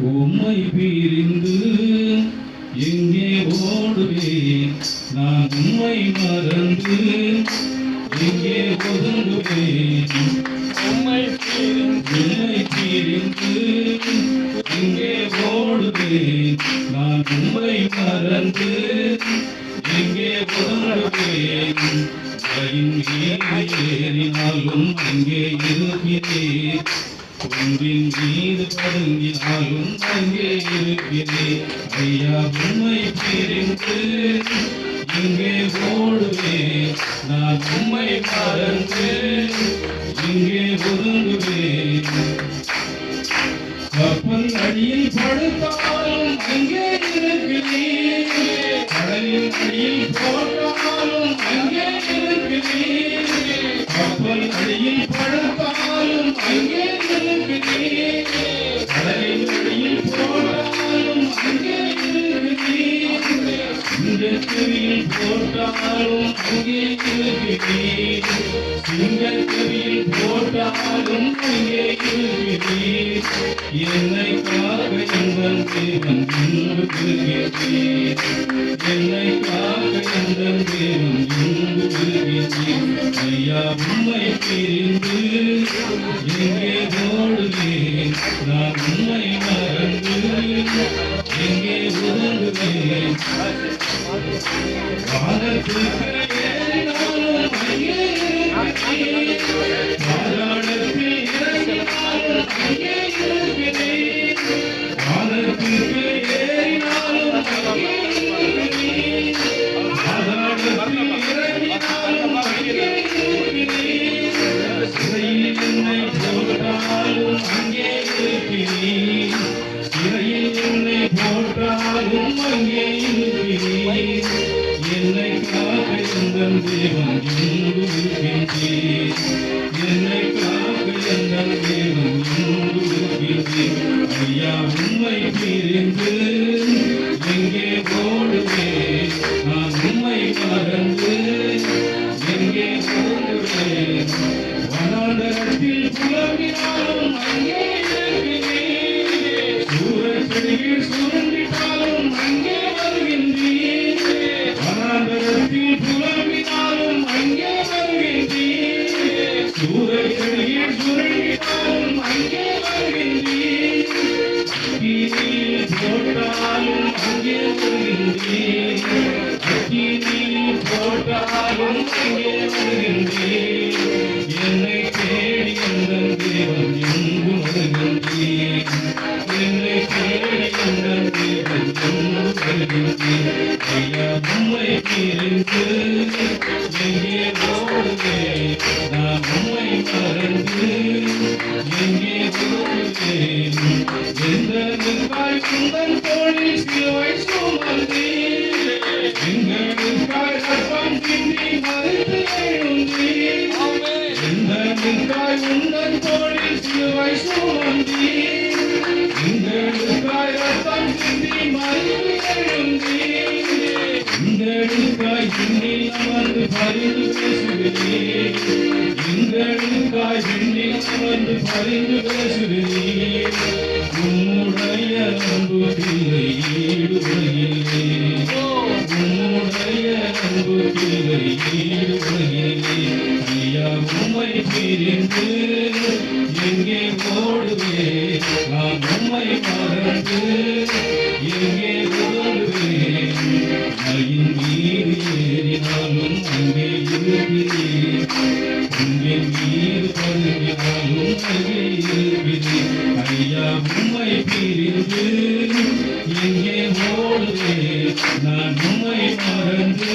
உம்மை பிரிந்து எங்கே ஓடுவேன்? நான் உம்மை மறந்து எங்கே ஒதுங்குவேன்? உம்மை பிரிந்து எங்கே ஓடுவேன்? நான் உம்மை மறந்து எங்கே ஒதுங்குவேன்? ஏறினாலும் அங்கே இருக்கிறேன், குன்றின் மீது பதுங்கினாலும் அங்கே இருக்கிறேன். ஐயா, உம்மை பிரிந்து எங்கே ஓடுவேன்? நான் உம்மை மறந்து எங்கே ஒதுங்குவேன்? கப்பல் அடியில் படுத்தாலும் அங்கே இருக்கிறேன், கடலின் அடியில் போட்டாலும் அங்கே இருக்கிறேன். கப்பல் அடியில் படுத்தாலும் அங்கே இருக்கிறேன், கடலின் அடியில் போட்டாலும் அங்கே இருக்கிறேன். சிங்கக்கவியில் போட்டாலும் அங்கே இருக்கிறேன், சிங்கக்கவியில் போட்டாலும் அங்கே இருக்கிறேன். என்னை காக்க எங்கள் தேவன் இருக்கிறேன், என்னை காக்க எங்கள் தேவன் இருக்கிறேன். ஐயா, உம்மை பிரிந்து எங்கே ஓடுவேன்? நான் உம்மை மறந்து எங்கே ஒதுங்குவேன்? வானத்துக்கு ஏறினாலும் அங்கே இருக்கிறேன், பாதாளத்தில் இறங்கினாலும் அங்கே இருக்கிறேன். வானத்துக்கு ஏறினாலும் அங்கே இருக்கிறேன், பாதாளத்தில் இறங்கினாலும் அங்கே இருக்கிறேன். சிறையில் என்னை போட்டாலும் அங்கே இருக்கிறேன், சிறையில் என்னை போட்டாலும் அங்கே இருக்கிறேன். என்னை காக்க எங்கள் தேவன் இருக்கிறேன், என்னை காக்க எங்கள் தேவன் இருக்கிறேன். ஐயா, உம்மை பிரிந்து எங்கே ஓடுவேன்? நான் உம்மை மறந்து எங்கே ஓடுவேன்? வனாந்தரத்தில் புலம்பினாலும் அங்கே இருக்கிறேன், சூரச்செடியில் சுருண்டிட்டாலும் அங்கே வருகின்றேன். வனாந்தரத்தில் புலம்பினாலும் அங்கே வருகின்றேன், சூரச்செடியில் சுருண்டிட்டாலும் அங்கே வருகின்றேன். அக்கினியில் போட்டாலும் அங்கே வருகின்றேன், அக்கினியில் போட்டாலும் அங்கே வருகின்றேன். என்னை தேடி எங்கள் தேவன் எங்கும் வருகின்றேன், என்னை தேடி எங்கள் தேவன் எங்கும் வருகின்றேன். ஐயா, உம்மை பிரிந்து எங்கே ஓடுவேன்? நான் உம்மை மறந்து எங்கே ஓடுவேன்? எங்களுக்காய் உந்தன் தோளில் சிலுவை சுமந்தீர், எங்களுக்காய் ரத்தம் சிந்தி மரித்து எழுந்தீர். எங்களுக்காய் உந்தன் தோளில் சிலுவை சுமந்தீர், எங்களுக்காய் ரத்தம் சிந்தி மரித்து எழுந்தீர். எங்களுக்காய் விண்ணில் அமர்ந்து பரிந்து பேசுகிறீர், எங்களுக்காய் விண்ணில் அமர்ந்து பரிந்து பேசுகிறீர். உம்முடைய அன்புக்கில்லை ஈடுபடுகிறே, உம்முடைய அன்புக்கில்லை ஈடுபடுகிறே. ஐயா, உம்மை பிரிந்து எங்கே ஓடுவேன்? நான் உம்மை மறந்து எங்கே ஓடுவேன்? மலையின் மீது ஏறினாலும் அங்கே இருக்கிறேன், உங்கள் மீது பதுங்கினாலும் அங்கே இருக்கிறேன். ஐயா, உம்மை பிரிந்து எங்கே ஓடுவேன்? நான் உம்மை மறந்து